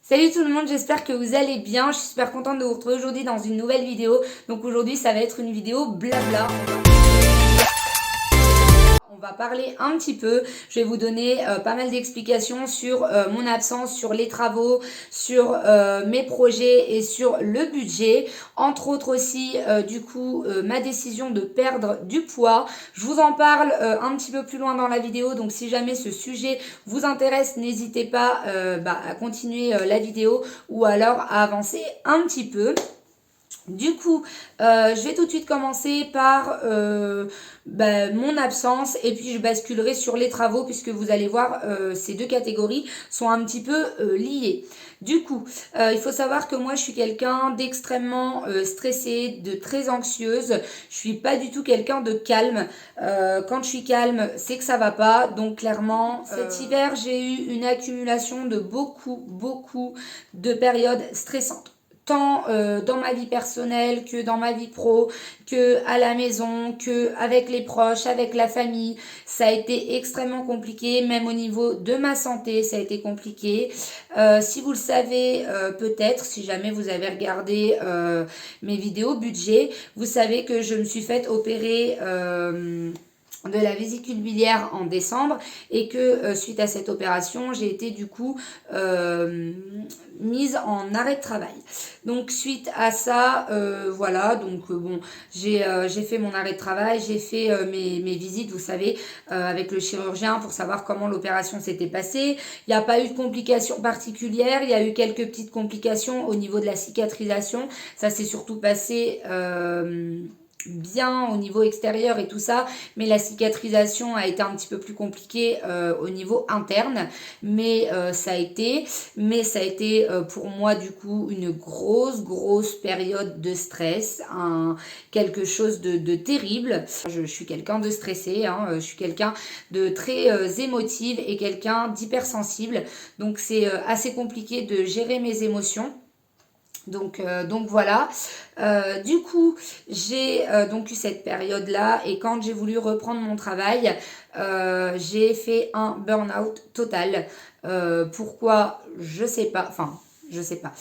Salut tout le monde, j'espère que vous allez bien. Je suis super contente de vous retrouver aujourd'hui dans une nouvelle vidéo. Donc aujourd'hui, ça va être une vidéo blabla. On va parler un petit peu, je vais vous donner pas mal d'explications sur mon absence, sur les travaux, sur mes projets et sur le budget. Entre autres aussi, ma décision de perdre du poids. Je vous en parle un petit peu plus loin dans la vidéo, donc si jamais ce sujet vous intéresse, n'hésitez pas à continuer la vidéo ou alors à avancer un petit peu. Du coup, je vais tout de suite commencer par mon absence et puis je basculerai sur les travaux puisque vous allez voir, ces deux catégories sont un petit peu liées. Du coup, il faut savoir que moi je suis quelqu'un d'extrêmement stressé, de très anxieuse. Je suis pas du tout quelqu'un de calme. Quand je suis calme, c'est que ça va pas. Donc clairement, cet hiver, j'ai eu une accumulation de beaucoup de périodes stressantes. Tant dans ma vie personnelle que dans ma vie pro, que à la maison, que avec les proches, avec la famille. Ça a été extrêmement compliqué, même au niveau de ma santé, ça a été compliqué. Si vous le savez, peut-être, si jamais vous avez regardé mes vidéos budget, vous savez que je me suis fait opérer de la vésicule biliaire en décembre et que suite à cette opération, j'ai été du coup mise en arrêt de travail. Donc suite à ça, j'ai fait mon arrêt de travail, j'ai fait mes visites, vous savez, avec le chirurgien pour savoir comment l'opération s'était passée. Il n'y a pas eu de complications particulières, il y a eu quelques petites complications au niveau de la cicatrisation. Ça s'est surtout passé bien au niveau extérieur et tout ça, mais la cicatrisation a été un petit peu plus compliquée au niveau interne, mais ça a été pour moi du coup une grosse période de stress, quelque chose de terrible. Je suis quelqu'un de stressé, je suis quelqu'un de très émotive et quelqu'un d'hypersensible, donc c'est assez compliqué de gérer mes émotions. Donc voilà. Du coup, j'ai donc eu cette période-là et quand j'ai voulu reprendre mon travail, j'ai fait un burn-out total. Pourquoi? Je sais pas. Enfin, je sais pas.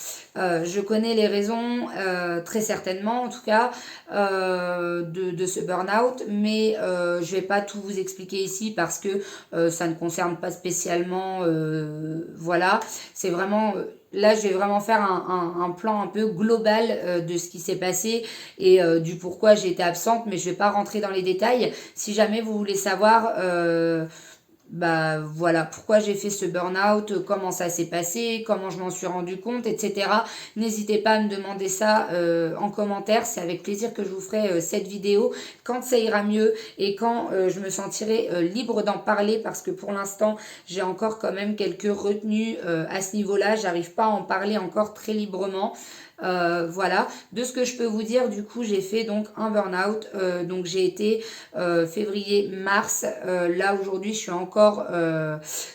Je connais les raisons, très certainement en tout cas, de ce burn-out, mais je vais pas tout vous expliquer ici parce que ça ne concerne pas spécialement, voilà. C'est vraiment là, je vais vraiment faire un plan un peu global de ce qui s'est passé et du pourquoi j'ai été absente, mais je vais pas rentrer dans les détails. Si jamais vous voulez savoir, voilà, pourquoi j'ai fait ce burn-out, comment ça s'est passé, comment je m'en suis rendu compte, etc. N'hésitez pas à me demander ça en commentaire, c'est avec plaisir que je vous ferai cette vidéo quand ça ira mieux et quand je me sentirai libre d'en parler parce que pour l'instant j'ai encore quand même quelques retenues à ce niveau-là, j'arrive pas à en parler encore très librement. Voilà, de ce que je peux vous dire, du coup j'ai fait donc un burn-out, donc j'ai été février-mars, là aujourd'hui je suis encore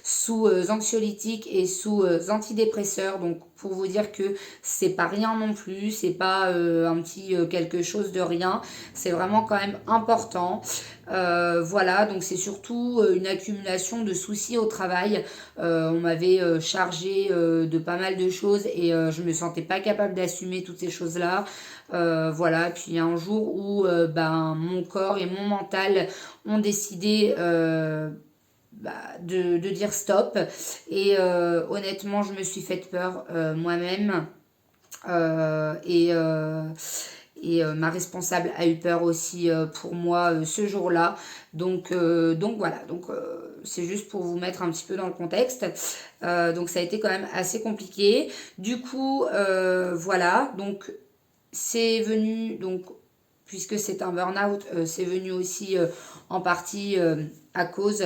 sous anxiolytiques et sous antidépresseurs, donc pour vous dire que c'est pas rien non plus, c'est pas un petit quelque chose de rien, c'est vraiment quand même important. Voilà, donc c'est surtout une accumulation de soucis au travail. On m'avait chargé de pas mal de choses et je me sentais pas capable d'assumer toutes ces choses-là. Voilà, puis un jour où mon corps et mon mental ont décidé de dire stop et honnêtement je me suis fait peur moi-même et ma responsable a eu peur aussi pour moi ce jour-là. Donc voilà, c'est juste pour vous mettre un petit peu dans le contexte. Donc ça a été quand même assez compliqué. Du coup, voilà, donc c'est venu, donc puisque c'est un burn-out, c'est venu aussi en partie à cause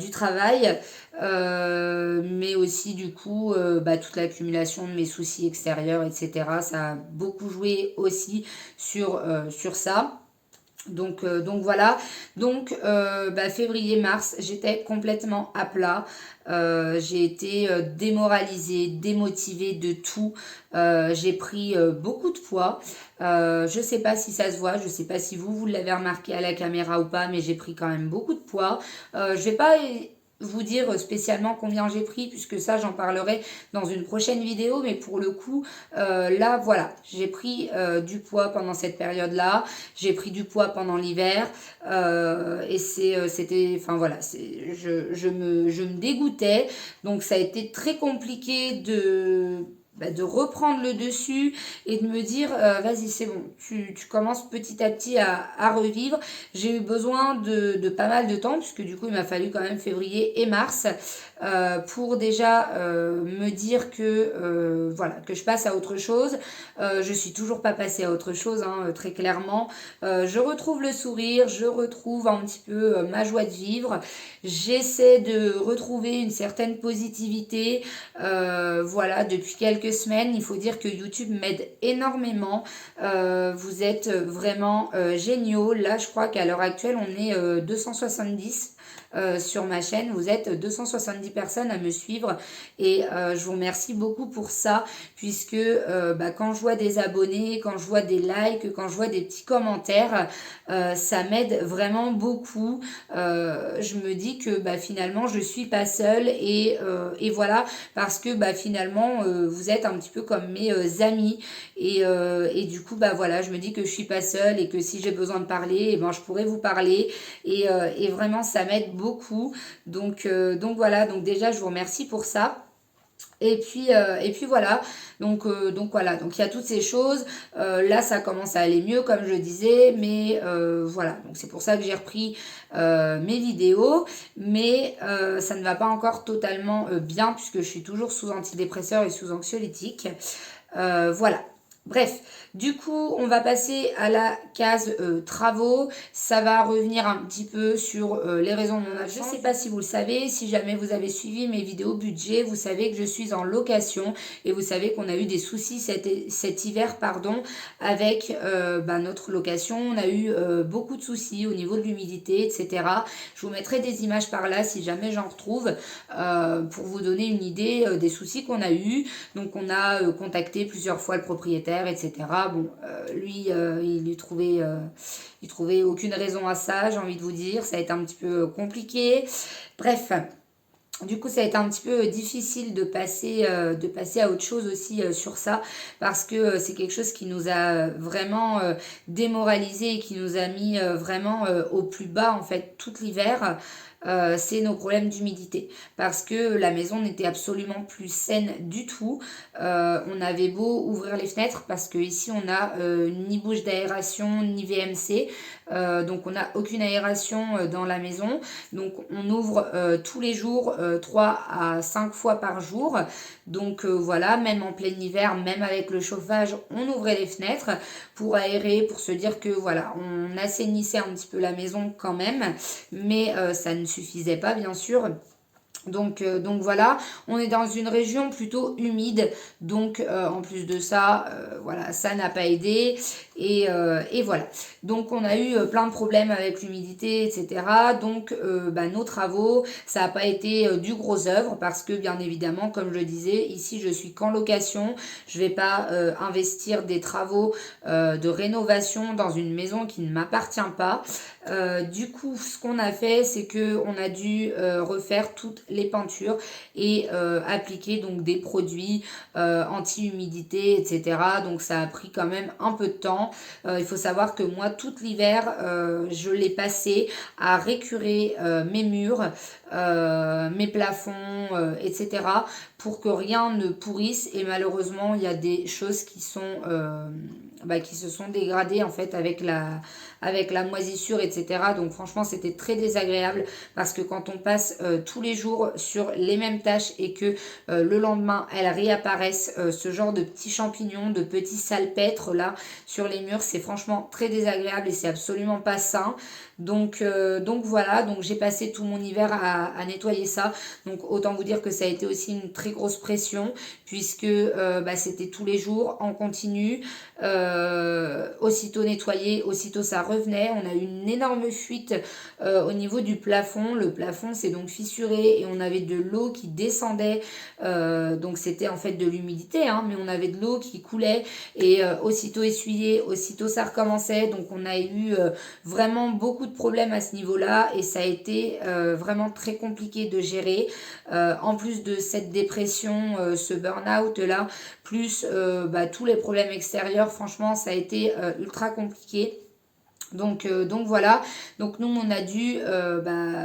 du travail, mais aussi du coup toute l'accumulation de mes soucis extérieurs, etc. Ça a beaucoup joué aussi sur ça. Donc voilà, février-mars, j'étais complètement à plat, j'ai été démoralisée, démotivée de tout, j'ai pris beaucoup de poids, je sais pas si ça se voit, je sais pas si vous l'avez remarqué à la caméra ou pas, mais j'ai pris quand même beaucoup de poids, je vais pas vous dire spécialement combien j'ai pris, puisque ça j'en parlerai dans une prochaine vidéo, mais pour le coup là voilà, j'ai pris du poids pendant cette période là, j'ai pris du poids pendant l'hiver, et c'était, enfin voilà, je me dégoûtais, donc ça a été très compliqué de reprendre le dessus et de me dire vas-y c'est bon, tu commences petit à petit à revivre. J'ai eu besoin de pas mal de temps, puisque du coup il m'a fallu quand même février et mars pour déjà me dire que voilà, que je passe à autre chose. Je suis toujours pas passée à autre chose, hein, très clairement. Je retrouve le sourire, je retrouve un petit peu ma joie de vivre. J'essaie de retrouver une certaine positivité. Voilà, depuis quelques semaines, il faut dire que YouTube m'aide énormément. Vous êtes vraiment géniaux. Là, je crois qu'à l'heure actuelle, on est 270 sur ma chaîne. Vous êtes 270 personnes à me suivre et je vous remercie beaucoup pour ça, puisque quand je vois des abonnés, quand je vois des likes, quand je vois des petits commentaires, ça m'aide vraiment beaucoup. Je me dis que finalement je suis pas seule et voilà, parce que finalement vous êtes un petit peu comme mes amis et du coup voilà, je me dis que je suis pas seule et que si j'ai besoin de parler, je pourrais vous parler et vraiment ça m'aide beaucoup. Donc voilà, donc déjà je vous remercie pour ça. Et puis voilà, donc voilà, donc il y a toutes ces choses. Là, ça commence à aller mieux, comme je disais, mais voilà, donc c'est pour ça que j'ai repris mes vidéos, mais ça ne va pas encore totalement bien, puisque je suis toujours sous antidépresseur et sous anxiolytique. Voilà. Bref, du coup, on va passer à la case travaux. Ça va revenir un petit peu sur les raisons de mon absence. Je ne sais pas si vous le savez, si jamais vous avez suivi mes vidéos budget, vous savez que je suis en location et vous savez qu'on a eu des soucis cet hiver, avec notre location. On a eu beaucoup de soucis au niveau de l'humidité, etc. Je vous mettrai des images par là si jamais j'en retrouve pour vous donner une idée des soucis qu'on a eu. Donc on a contacté plusieurs fois le propriétaire, etc. Bon, lui, il trouvait aucune raison à ça, j'ai envie de vous dire. Ça a été un petit peu compliqué. Bref. Du coup, ça a été un petit peu difficile de passer à autre chose aussi sur ça, parce que c'est quelque chose qui nous a vraiment démoralisé et qui nous a mis vraiment au plus bas en fait tout l'hiver. C'est nos problèmes d'humidité, parce que la maison n'était absolument plus saine du tout. On avait beau ouvrir les fenêtres, parce que ici on a ni bouche d'aération ni VMC, donc on n'a aucune aération dans la maison, donc on ouvre tous les jours 3 à 5 fois par jour. Donc voilà, même en plein hiver, même avec le chauffage, on ouvrait les fenêtres pour aérer, pour se dire que voilà, on assainissait un petit peu la maison quand même, mais ça ne suffisait pas bien sûr. Donc voilà, on est dans une région plutôt humide, donc en plus de ça, voilà, ça n'a pas aidé et voilà. Donc on a eu plein de problèmes avec l'humidité, etc. Donc nos travaux, ça n'a pas été du gros œuvre, parce que bien évidemment, comme je le disais, ici je suis qu'en location, je vais pas investir des travaux de rénovation dans une maison qui ne m'appartient pas. Du coup, ce qu'on a fait, c'est que on a dû refaire toutes les peintures et appliquer donc des produits anti-humidité, etc. Donc ça a pris quand même un peu de temps. Il faut savoir que moi, tout l'hiver, je l'ai passé à récurer mes murs, mes plafonds, etc. pour que rien ne pourrisse. Et malheureusement, il y a des choses qui se sont dégradées en fait avec la moisissure, etc. Donc franchement, c'était très désagréable, parce que quand on passe tous les jours sur les mêmes tâches et que le lendemain, elles réapparaissent, ce genre de petits champignons, de petits salpêtres là sur les murs, c'est franchement très désagréable et c'est absolument pas sain. Donc voilà, donc j'ai passé tout mon hiver à nettoyer ça. Donc autant vous dire que ça a été aussi une très grosse pression, puisque c'était tous les jours en continu, aussitôt nettoyé, aussitôt ça revenait. On a eu une énorme fuite au niveau du plafond. Le plafond s'est donc fissuré et on avait de l'eau qui descendait, donc c'était en fait de l'humidité, hein, mais on avait de l'eau qui coulait et aussitôt essuyé, aussitôt ça recommençait. Donc on a eu vraiment beaucoup de problèmes à ce niveau-là et ça a été vraiment très compliqué de gérer. En plus de cette dépression, ce burn-out là, plus tous les problèmes extérieurs, franchement ça a été ultra compliqué. Donc voilà, donc nous on a dû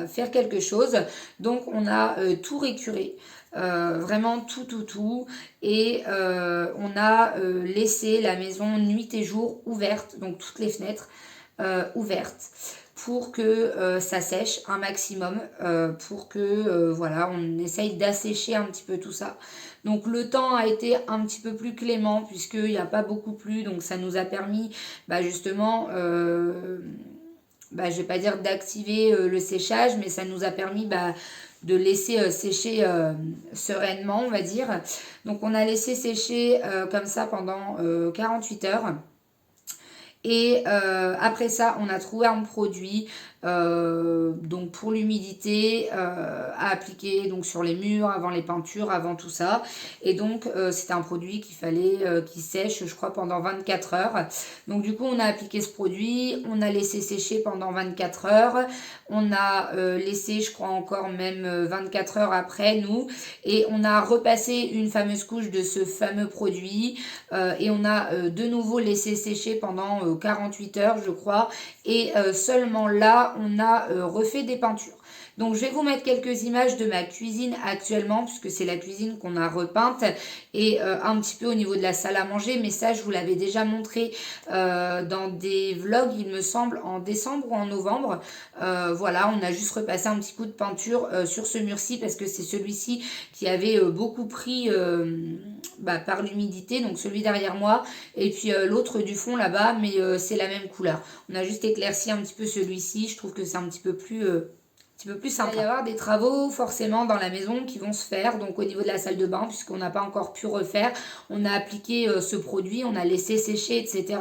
faire quelque chose, donc on a tout récuré, vraiment tout, et on a laissé la maison nuit et jour ouverte, donc toutes les fenêtres ouvertes, pour que ça sèche un maximum, pour que voilà, on essaye d'assécher un petit peu tout ça. Donc le temps a été un petit peu plus clément puisqu'il n'y a pas beaucoup plu, donc ça nous a permis justement, je vais pas dire d'activer le séchage, mais ça nous a permis de laisser sécher sereinement, on va dire. Donc on a laissé sécher comme ça pendant 48 heures. Et après ça, on a trouvé un produit donc pour l'humidité à appliquer donc sur les murs, avant les peintures, avant tout ça. Et donc c'était un produit qu'il fallait qu'il sèche, je crois, pendant 24 heures. Donc du coup, on a appliqué ce produit, on a laissé sécher pendant 24 heures. On a laissé, je crois, encore même 24 heures après, nous. Et on a repassé une fameuse couche de ce fameux produit. Et on a de nouveau laissé sécher pendant 48 heures, je crois. Et seulement là, on a refait des peintures. Donc je vais vous mettre quelques images de ma cuisine actuellement, puisque c'est la cuisine qu'on a repeinte, et un petit peu au niveau de la salle à manger, mais ça je vous l'avais déjà montré dans des vlogs, il me semble, en décembre ou en novembre. Voilà, on a juste repassé un petit coup de peinture sur ce mur-ci, parce que c'est celui-ci qui avait beaucoup pris par l'humidité, donc celui derrière moi, et puis l'autre du fond là-bas, mais c'est la même couleur. On a juste éclairci un petit peu celui-ci, je trouve que c'est un petit peu plus sympa. Il va y avoir des travaux forcément dans la maison qui vont se faire, donc au niveau de la salle de bain, puisqu'on n'a pas encore pu refaire. On a appliqué ce produit, on a laissé sécher, etc.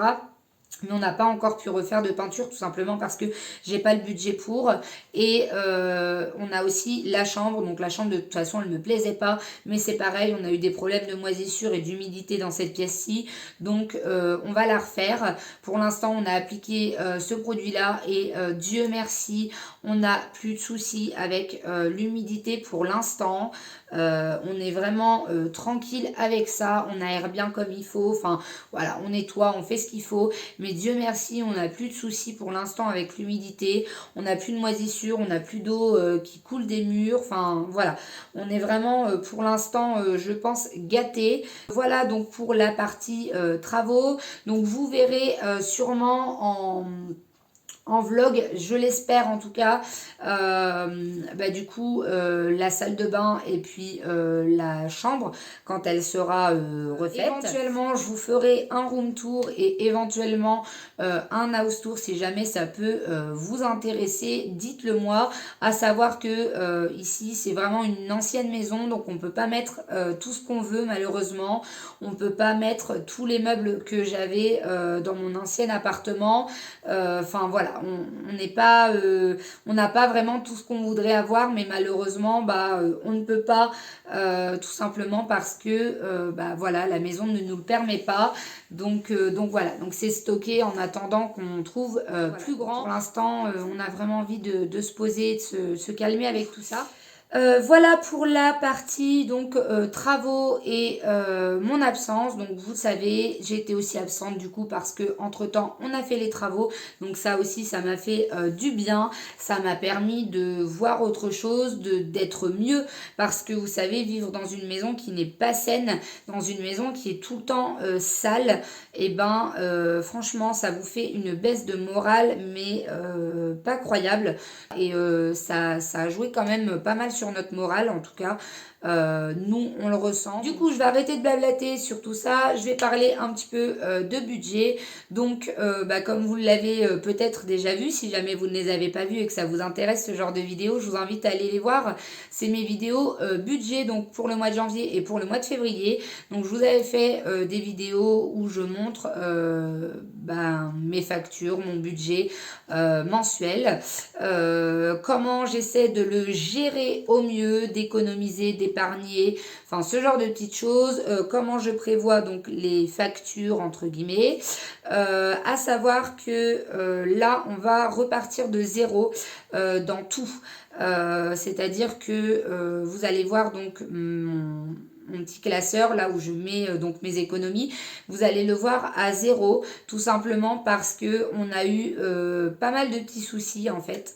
Mais on n'a pas encore pu refaire de peinture, tout simplement parce que j'ai pas le budget pour. Et on a aussi la chambre, donc la chambre de toute façon elle me plaisait pas, mais c'est pareil, on a eu des problèmes de moisissure et d'humidité dans cette pièce-ci, donc on va la refaire. Pour l'instant on a appliqué ce produit-là et Dieu merci, on n'a plus de soucis avec l'humidité pour l'instant. On est vraiment tranquille avec ça, on aère bien comme il faut, enfin voilà, on nettoie, on fait ce qu'il faut, mais Dieu merci, on n'a plus de soucis pour l'instant avec l'humidité, on n'a plus de moisissure, on n'a plus d'eau qui coule des murs, enfin voilà, on est vraiment pour l'instant je pense gâtés. Voilà donc pour la partie travaux, donc vous verrez sûrement en vlog, je l'espère en tout cas, du coup la salle de bain et puis la chambre quand elle sera refaite. Éventuellement je vous ferai un room tour et éventuellement un house tour si jamais ça peut vous intéresser, dites-le moi. À savoir que ici c'est vraiment une ancienne maison, donc on peut pas mettre tout ce qu'on veut malheureusement, on peut pas mettre tous les meubles que j'avais dans mon ancien appartement, enfin voilà, on n'est pas on n'a pas vraiment tout ce qu'on voudrait avoir, mais malheureusement on ne peut pas, tout simplement parce que voilà, la maison ne nous le permet pas, donc voilà, donc c'est stocké en attendant qu'on trouve plus grand. Pour l'instant on a vraiment envie de se poser, de se calmer avec tout ça. Voilà pour la partie donc travaux et mon absence. Donc vous savez, j'ai été aussi absente du coup parce que entre temps on a fait les travaux, donc ça aussi ça m'a fait du bien, ça m'a permis de voir autre chose, d'être mieux, parce que vous savez, vivre dans une maison qui n'est pas saine, dans une maison qui est tout le temps sale, et franchement ça vous fait une baisse de morale mais pas croyable, et ça a joué quand même pas mal sur notre morale en tout cas. Nous on le ressent. Du coup je vais arrêter de blablater sur tout ça, je vais parler un petit peu de budget. Donc comme vous l'avez peut-être déjà vu, si jamais vous ne les avez pas vus et que ça vous intéresse ce genre de vidéos, je vous invite à aller les voir. C'est mes vidéos budget donc pour le mois de janvier et pour le mois de février. Donc je vous avais fait des vidéos où je montre mes factures, mon budget mensuel, comment j'essaie de le gérer au mieux, d'économiser, d'épargner, enfin ce genre de petites choses, comment je prévois donc les factures entre guillemets, à savoir que là on va repartir de zéro dans tout, c'est-à-dire que vous allez voir donc mon petit classeur là où je mets donc mes économies, vous allez le voir à zéro, tout simplement parce que on a eu pas mal de petits soucis en fait.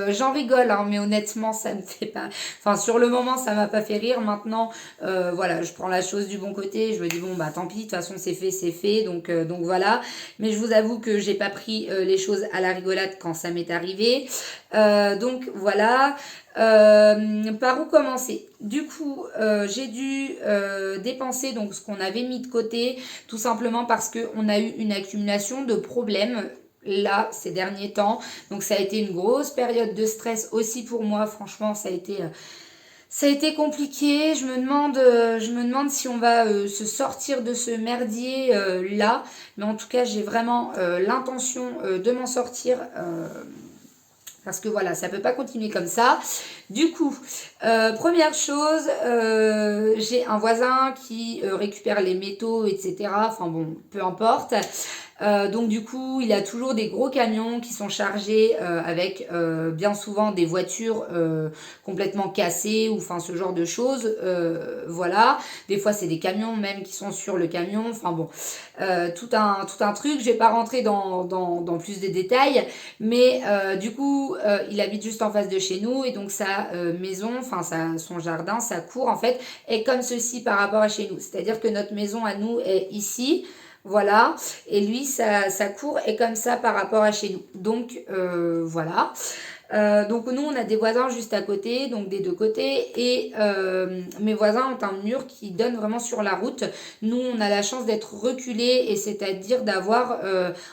J'en rigole, hein, mais honnêtement, ça me fait pas... Enfin, sur le moment, ça m'a pas fait rire. Maintenant, voilà, je prends la chose du bon côté. Je me dis, bon, bah tant pis, de toute façon, c'est fait. Donc voilà. Mais je vous avoue que j'ai pas pris les choses à la rigolade quand ça m'est arrivé. Donc voilà. Par où commencer? Du coup, j'ai dû dépenser donc ce qu'on avait mis de côté, tout simplement parce qu'on a eu une accumulation de problèmes là ces derniers temps. Donc ça a été une grosse période de stress aussi pour moi. Franchement, ça a été compliqué. Je me demande si on va se sortir de ce merdier là. Mais en tout cas, j'ai vraiment l'intention de m'en sortir. Parce que voilà, ça peut pas continuer comme ça. Du coup, première chose, j'ai un voisin qui récupère les métaux, etc. Enfin bon, peu importe. Donc du coup, il a toujours des gros camions qui sont chargés avec bien souvent des voitures complètement cassées ou enfin ce genre de choses. Voilà. Des fois, c'est des camions même qui sont sur le camion. Enfin bon, tout un truc. Je vais pas rentrer dans plus de détails, mais du coup, il habite juste en face de chez nous et donc sa maison, enfin son jardin, sa cour en fait est comme ceci par rapport à chez nous. C'est-à-dire que notre maison à nous est ici. Voilà, et lui, sa cour est comme ça par rapport à chez nous. Donc, voilà. Donc, nous, on a des voisins juste à côté, donc des deux côtés. Et mes voisins ont un mur qui donne vraiment sur la route. Nous, on a la chance d'être reculés, et c'est-à-dire d'avoir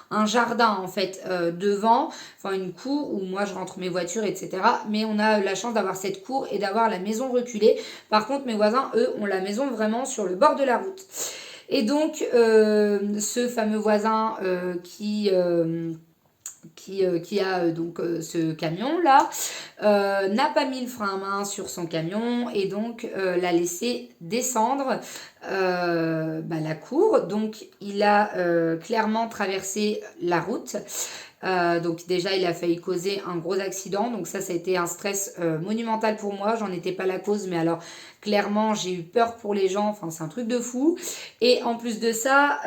un jardin, en fait, devant. Enfin, une cour où moi, je rentre mes voitures, etc. Mais on a la chance d'avoir cette cour et d'avoir la maison reculée. Par contre, mes voisins, eux, ont la maison vraiment sur le bord de la route. Et donc, ce fameux voisin qui a donc ce camion là n'a pas mis le frein à main sur son camion et donc l'a laissé descendre la cour. Donc il a clairement traversé la route. Donc déjà il a failli causer un gros accident, donc ça a été un stress monumental pour moi. J'en étais pas la cause, mais alors clairement j'ai eu peur pour les gens, enfin c'est un truc de fou. Et en plus de ça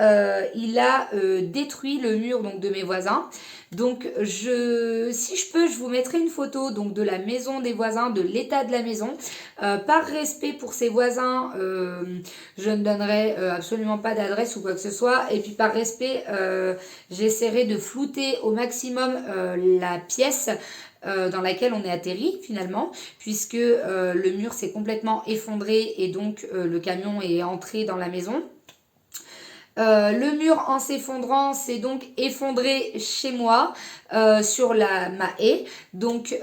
il a détruit le mur donc de mes voisins. Donc si je peux, je vous mettrai une photo donc de la maison des voisins, de l'état de la maison. Par respect pour ses voisins, je ne donnerai absolument pas d'adresse ou quoi que ce soit. Et puis par respect, j'essaierai de flouter au maximum la pièce dans laquelle on est atterri finalement, puisque le mur s'est complètement effondré et donc le camion est entré dans la maison. Le mur en s'effondrant s'est donc effondré chez moi sur ma haie. Donc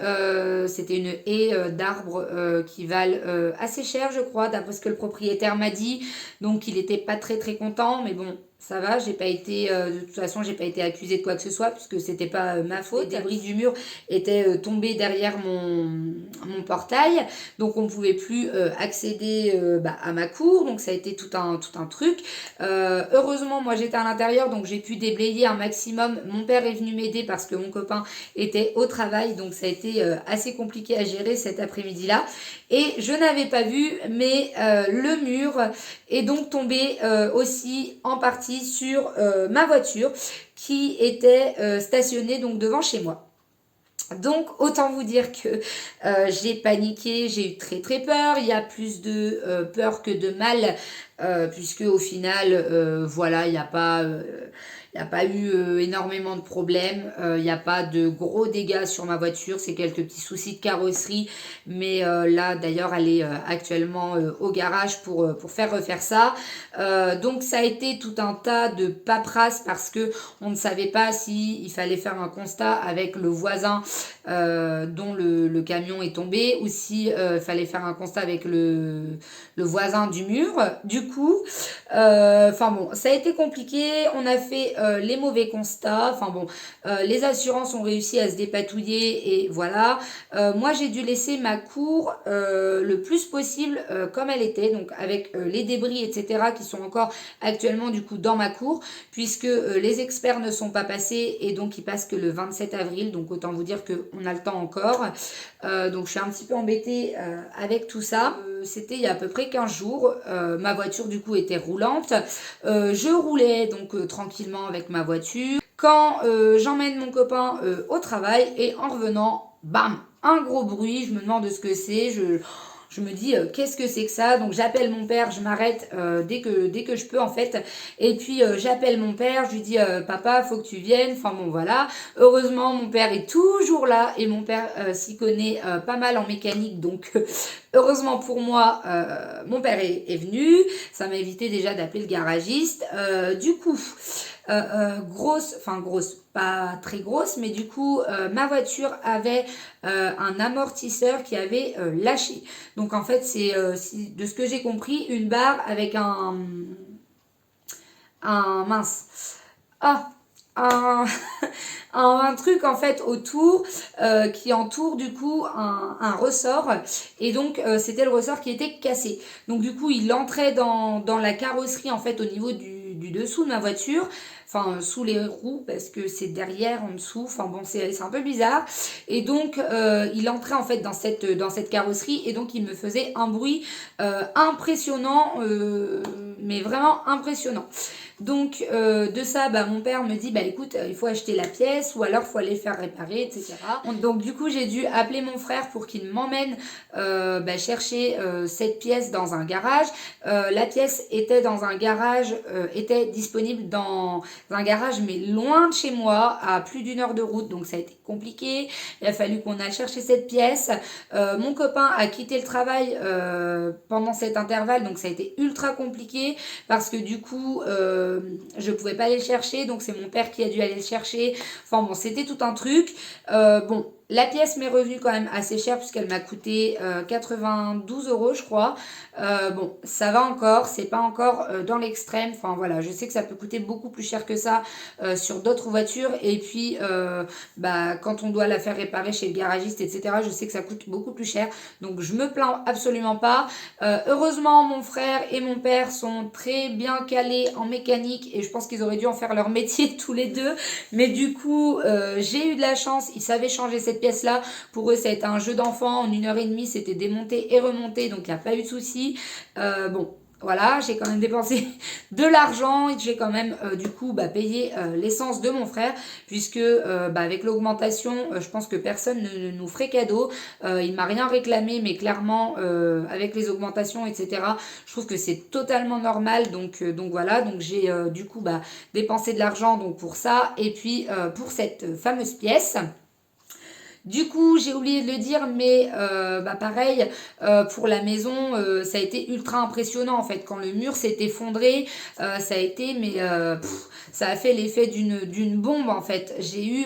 c'était une haie d'arbres qui valent assez cher je crois, d'après ce que le propriétaire m'a dit. Donc il était pas très content, mais bon, ça va, j'ai pas été de toute façon j'ai pas été accusée de quoi que ce soit puisque c'était pas ma faute. Les débris du mur étaient tombés derrière mon portail, donc on ne pouvait plus accéder à ma cour, donc ça a été tout un truc. Heureusement moi j'étais à l'intérieur, donc j'ai pu déblayer un maximum. Mon père est venu m'aider parce que mon copain était au travail, donc ça a été assez compliqué à gérer cet après-midi là. Et je n'avais pas vu, mais le mur est donc tombé aussi en partie sur ma voiture qui était stationnée donc devant chez moi. Donc autant vous dire que j'ai paniqué, j'ai eu très peur. Il y a plus de peur que de mal puisque au final, voilà, il n'y a pas eu énormément de problèmes, il n'y a pas de gros dégâts sur ma voiture, c'est quelques petits soucis de carrosserie, mais là d'ailleurs elle est actuellement au garage pour faire refaire ça. Donc ça a été tout un tas de paperasse parce que on ne savait pas si il fallait faire un constat avec le voisin dont le camion est tombé ou si fallait faire un constat avec le voisin du mur. Du coup, enfin bon, ça a été compliqué. On a fait les mauvais constats. Enfin bon, les assurances ont réussi à se dépatouiller et voilà. Moi, j'ai dû laisser ma cour le plus possible comme elle était, donc avec les débris, etc., qui sont encore actuellement du coup dans ma cour, puisque les experts ne sont pas passés et donc ils passent que le 27 avril. Donc autant vous dire qu'on a le temps encore. Donc je suis un petit peu embêtée avec tout ça. C'était il y a à peu près 15 jours. Ma voiture du coup était roulante. Je roulais donc tranquillement avec ma voiture. Quand j'emmène mon copain au travail et en revenant, bam, un gros bruit. Je me demande ce que c'est. Je me dis qu'est-ce que c'est que ça, donc j'appelle mon père, je m'arrête dès que je peux en fait, et puis j'appelle mon père, je lui dis papa faut que tu viennes, enfin bon voilà, heureusement mon père est toujours là et mon père s'y connaît pas mal en mécanique, donc heureusement pour moi mon père est venu, ça m'a évité déjà d'appeler le garagiste. Du coup grosse, enfin grosse, pas très grosse, mais du coup ma voiture avait un amortisseur qui avait lâché. Donc en fait c'est de ce que j'ai compris une barre avec un mince. Ah, un, un truc en fait autour qui entoure du coup un ressort et donc c'était le ressort qui était cassé, donc du coup il entrait dans la carrosserie en fait au niveau du dessous de ma voiture, enfin sous les roues parce que c'est derrière en dessous, enfin bon c'est un peu bizarre, et donc il entrait en fait dans cette carrosserie et donc il me faisait un bruit impressionnant, mais vraiment impressionnant. Donc de ça, bah, mon père me dit bah écoute, il faut acheter la pièce ou alors il faut aller faire réparer, etc. Donc du coup j'ai dû appeler mon frère pour qu'il m'emmène bah, chercher cette pièce dans un garage. La pièce était dans un garage, était disponible dans un garage mais loin de chez moi, à plus d'une heure de route, donc ça a été compliqué. Il a fallu qu'on aille chercher cette pièce. Mon copain a quitté le travail pendant cet intervalle, donc ça a été ultra compliqué parce que du coup je pouvais pas aller le chercher, donc c'est mon père qui a dû aller le chercher. Enfin bon, c'était tout un truc. Bon, la pièce m'est revenue quand même assez cher puisqu'elle m'a coûté 92 euros je crois. Bon, ça va encore, c'est pas encore dans l'extrême. Enfin voilà, je sais que ça peut coûter beaucoup plus cher que ça sur d'autres voitures. Et puis, bah, quand on doit la faire réparer chez le garagiste, etc., je sais que ça coûte beaucoup plus cher. Donc je me plains absolument pas. Heureusement, mon frère et mon père sont très bien calés en mécanique et je pense qu'ils auraient dû en faire leur métier tous les deux. Mais du coup, j'ai eu de la chance, ils savaient changer cette pièce-là. Pour eux, ça a été un jeu d'enfant. En 1 heure et demie, c'était démonté et remonté, donc il n'y a pas eu de souci. Bon, voilà, j'ai quand même dépensé de l'argent et j'ai quand même du coup bah, payé l'essence de mon frère, puisque bah, avec l'augmentation, je pense que personne ne nous ferait cadeau. Il m'a rien réclamé, mais clairement avec les augmentations, etc., je trouve que c'est totalement normal. Donc voilà, donc j'ai du coup bah, dépensé de l'argent donc pour ça et puis pour cette fameuse pièce. Du coup, j'ai oublié de le dire, mais bah pareil, pour la maison, ça a été ultra impressionnant en fait. Quand le mur s'est effondré, ça a été, mais ça a fait l'effet d'une bombe en fait. J'ai eu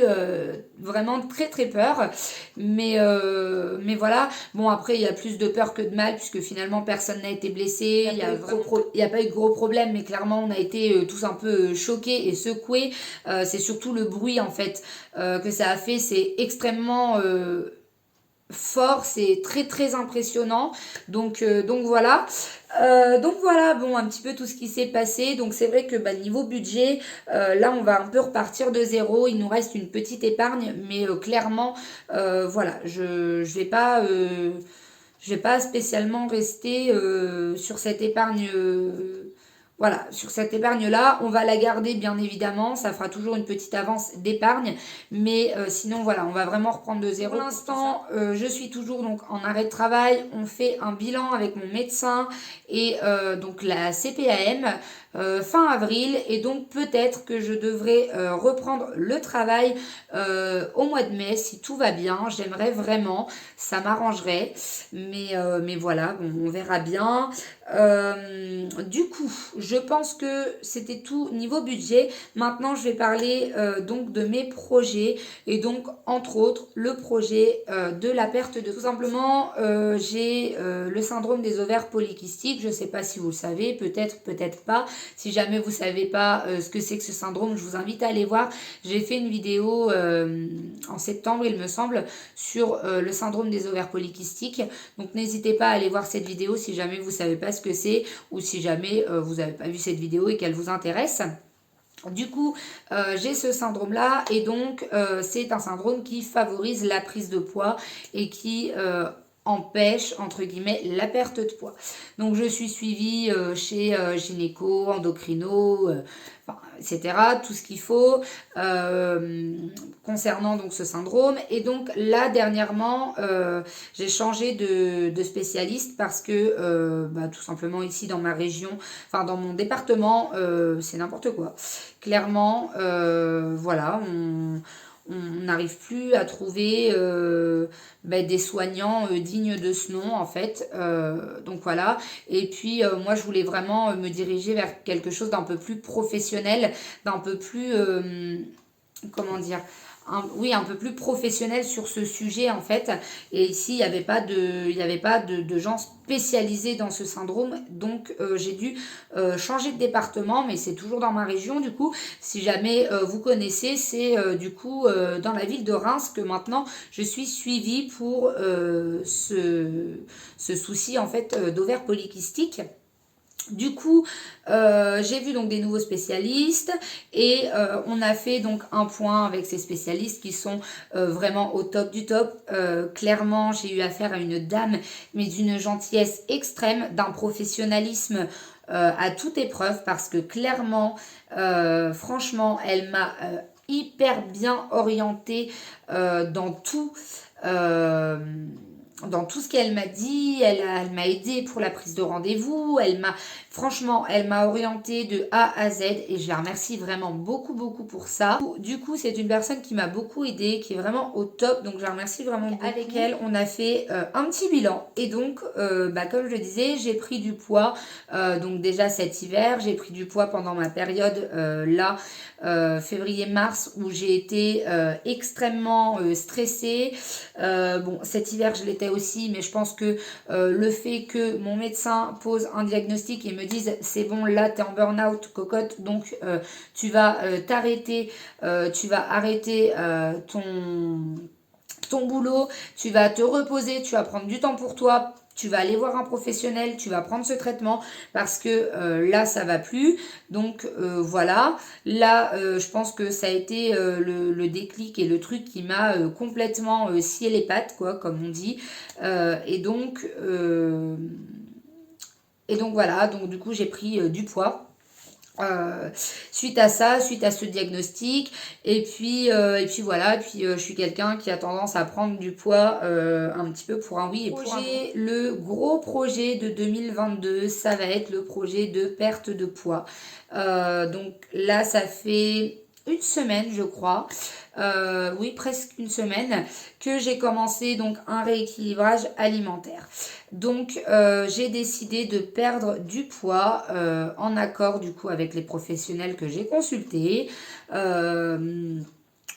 vraiment très très peur, mais voilà. Bon après, il y a plus de peur que de mal puisque finalement personne n'a été blessé. Il y a pas eu de gros problèmes, mais clairement on a été tous un peu choqués et secoués. C'est surtout le bruit en fait que ça a fait, c'est extrêmement fort, c'est très très impressionnant. Donc voilà. Donc voilà, bon, un petit peu tout ce qui s'est passé. Donc c'est vrai que bah, niveau budget, là on va un peu repartir de zéro. Il nous reste une petite épargne, mais clairement, voilà, je vais pas spécialement rester sur cette épargne Voilà, sur cette épargne-là, on va la garder bien évidemment, ça fera toujours une petite avance d'épargne, mais sinon voilà, on va vraiment reprendre de zéro. Pour l'instant, je suis toujours donc en arrêt de travail, on fait un bilan avec mon médecin et donc la CPAM fin avril, et donc peut-être que je devrais reprendre le travail au mois de mai si tout va bien. J'aimerais vraiment, ça m'arrangerait, mais voilà, bon, on verra bien. Du coup, je pense que c'était tout niveau budget. Maintenant, je vais parler donc de mes projets, et donc entre autres le projet de la perte de... Tout simplement, j'ai le syndrome des ovaires polykystiques. Je ne sais pas si vous le savez, peut-être, peut-être pas. Si jamais vous ne savez pas ce que c'est que ce syndrome, je vous invite à aller voir. J'ai fait une vidéo en septembre, il me semble, sur le syndrome des ovaires polykystiques. Donc n'hésitez pas à aller voir cette vidéo si jamais vous ne savez pas ce que c'est, ou si jamais vous n'avez pas vu cette vidéo et qu'elle vous intéresse. Du coup, j'ai ce syndrome-là, et donc c'est un syndrome qui favorise la prise de poids et qui empêche, entre guillemets, la perte de poids. Donc je suis suivie chez gynéco, endocrino, etc. Tout ce qu'il faut concernant donc ce syndrome. Et donc là, dernièrement, j'ai changé de spécialiste parce que tout simplement ici dans ma région, enfin dans mon département, c'est n'importe quoi. Clairement, voilà, on n'arrive plus à trouver des soignants dignes de ce nom en fait. Donc voilà. Et puis moi je voulais vraiment me diriger vers quelque chose d'un peu plus professionnel, d'un peu plus comment dire, un peu plus professionnel sur ce sujet en fait. Et ici, il n'y avait pas de gens spécialisés dans ce syndrome. Donc, j'ai dû changer de département, mais c'est toujours dans ma région. Du coup, si jamais vous connaissez, c'est du coup dans la ville de Reims que maintenant je suis suivie pour ce souci en fait d'ovaires polykystiques. Du coup, j'ai vu donc des nouveaux spécialistes, et on a fait donc un point avec ces spécialistes qui sont vraiment au top du top. Clairement, j'ai eu affaire à une dame, mais d'une gentillesse extrême, d'un professionnalisme à toute épreuve, parce que clairement, franchement, elle m'a hyper bien orientée dans tout. Dans tout ce qu'elle m'a dit, elle m'a aidé pour la prise de rendez-vous, franchement, elle m'a orientée de A à Z, et je la remercie vraiment beaucoup, beaucoup pour ça. Du coup, c'est une personne qui m'a beaucoup aidée, qui est vraiment au top, donc je la remercie vraiment beaucoup. Avec elle, on a fait un petit bilan, et donc, comme je le disais, j'ai pris du poids, donc déjà cet hiver, j'ai pris du poids pendant ma période là, février-mars, où j'ai été extrêmement stressée. Bon, cet hiver, je l'étais aussi, mais je pense que le fait que mon médecin pose un diagnostic et me dise c'est bon, là tu es en burn-out cocotte, donc tu vas t'arrêter, tu vas arrêter ton boulot, tu vas te reposer, tu vas prendre du temps pour toi, tu vas aller voir un professionnel, tu vas prendre ce traitement parce que là ça va plus. Donc voilà, là je pense que ça a été le déclic et le truc qui m'a complètement scié les pattes, quoi, comme on dit. Et donc voilà, donc du coup j'ai pris du poids. Suite à ça, suite à ce diagnostic, et puis voilà, et puis je suis quelqu'un qui a tendance à prendre du poids un petit peu pour un oui et pour un non. Le gros projet de 2022, ça va être le projet de perte de poids. Donc là, ça fait une semaine, je crois, oui, presque une semaine, que j'ai commencé donc un rééquilibrage alimentaire. Donc j'ai décidé de perdre du poids en accord du coup avec les professionnels que j'ai consultés.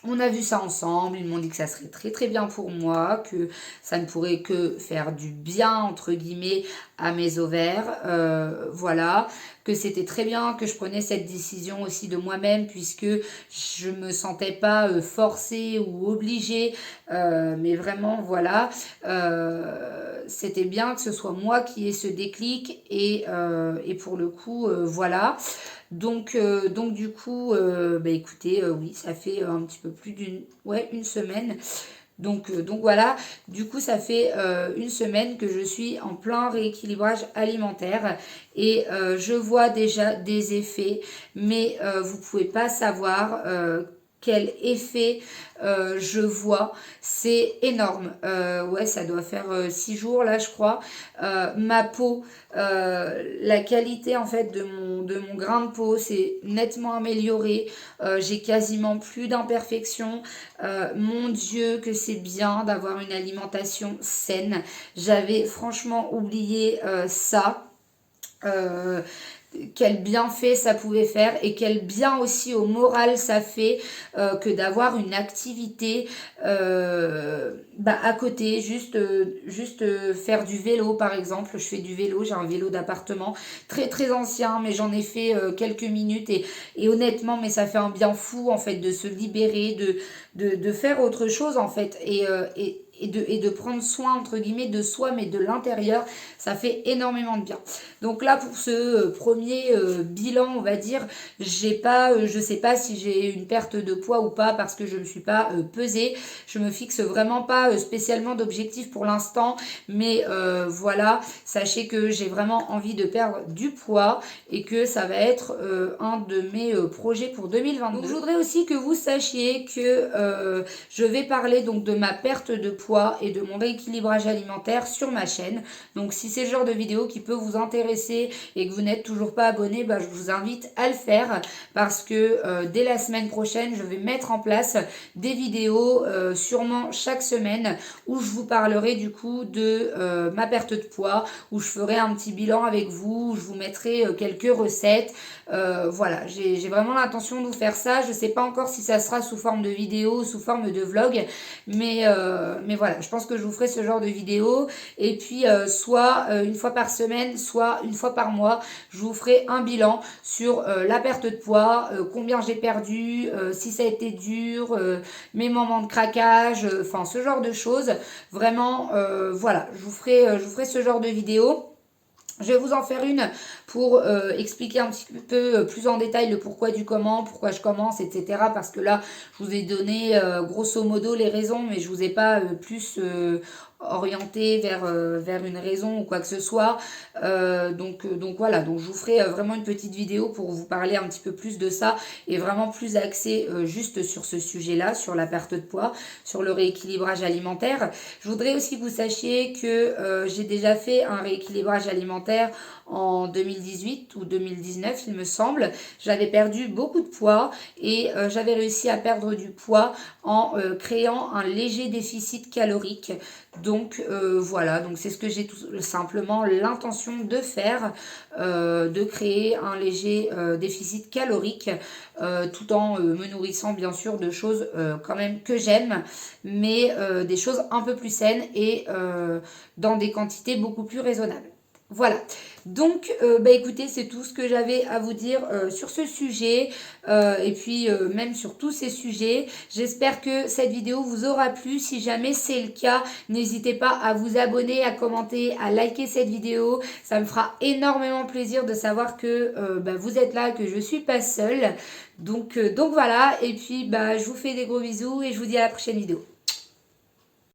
On a vu ça ensemble, ils m'ont dit que ça serait très très bien pour moi, que ça ne pourrait que faire du bien entre guillemets à mes ovaires, voilà, que c'était très bien que je prenais cette décision aussi de moi-même, puisque je me sentais pas forcée ou obligée, mais vraiment voilà, c'était bien que ce soit moi qui ai ce déclic, et pour le coup voilà. Donc du coup, écoutez, oui, ça fait un petit peu plus une semaine. Donc voilà, du coup ça fait une semaine que je suis en plein rééquilibrage alimentaire et je vois déjà des effets, mais vous pouvez pas savoir quel effet je vois, c'est énorme. Ouais, ça doit faire 6 jours là, je crois. Ma peau, la qualité en fait de mon grain de peau s'est nettement améliorée. J'ai quasiment plus d'imperfections. Mon Dieu, que c'est bien d'avoir une alimentation saine. J'avais franchement oublié ça. Euh, quel bienfait ça pouvait faire et quel bien aussi au moral ça fait que d'avoir une activité à côté, juste faire du vélo par exemple. Je fais du vélo, j'ai un vélo d'appartement très très ancien, mais j'en ai fait quelques minutes et honnêtement, mais ça fait un bien fou en fait de se libérer, de faire autre chose en fait et de prendre soin entre guillemets de soi mais de l'intérieur, ça fait énormément de bien. Donc là pour ce premier bilan on va dire, j'ai pas, je sais pas si j'ai une perte de poids ou pas parce que je me suis pas pesée, je me fixe vraiment pas spécialement d'objectif pour l'instant, mais voilà, sachez que j'ai vraiment envie de perdre du poids et que ça va être un de mes projets pour 2022. Donc je voudrais aussi que vous sachiez que je vais parler donc de ma perte de poids et de mon rééquilibrage alimentaire sur ma chaîne. Donc si c'est le genre de vidéo qui peut vous intéresser et que vous n'êtes toujours pas abonné, je vous invite à le faire parce que dès la semaine prochaine, je vais mettre en place des vidéos sûrement chaque semaine où je vous parlerai du coup de ma perte de poids, où je ferai un petit bilan avec vous, où je vous mettrai quelques recettes. Voilà, j'ai vraiment l'intention de vous faire ça. Je ne sais pas encore si ça sera sous forme de vidéo, sous forme de vlog, mais voilà, je pense que je vous ferai ce genre de vidéo. Et puis, soit une fois par semaine, soit une fois par mois, je vous ferai un bilan sur la perte de poids, combien j'ai perdu, si ça a été dur, mes moments de craquage, enfin ce genre de choses. Vraiment, voilà, je vous ferai ce genre de vidéo. Je vais vous en faire une pour expliquer un petit peu plus en détail le pourquoi du comment, pourquoi je commence, etc. Parce que là, je vous ai donné grosso modo les raisons, mais je vous ai pas plus orienté vers une raison ou quoi que ce soit. Donc voilà, donc je vous ferai vraiment une petite vidéo pour vous parler un petit peu plus de ça et vraiment plus axé juste sur ce sujet-là, sur la perte de poids, sur le rééquilibrage alimentaire. Je voudrais aussi que vous sachiez que j'ai déjà fait un rééquilibrage alimentaire en 2018 ou 2019 il me semble. J'avais perdu beaucoup de poids et j'avais réussi à perdre du poids en créant un léger déficit calorique. Donc voilà, donc c'est ce que j'ai tout simplement l'intention de faire, de créer un léger déficit calorique tout en me nourrissant bien sûr de choses quand même que j'aime, mais des choses un peu plus saines et dans des quantités beaucoup plus raisonnables. Voilà, donc écoutez, c'est tout ce que j'avais à vous dire sur ce sujet et puis même sur tous ces sujets. J'espère que cette vidéo vous aura plu. Si jamais c'est le cas, n'hésitez pas à vous abonner, à commenter, à liker cette vidéo. Ça me fera énormément plaisir de savoir que vous êtes là, que je ne suis pas seule. Donc voilà, et puis je vous fais des gros bisous et je vous dis à la prochaine vidéo.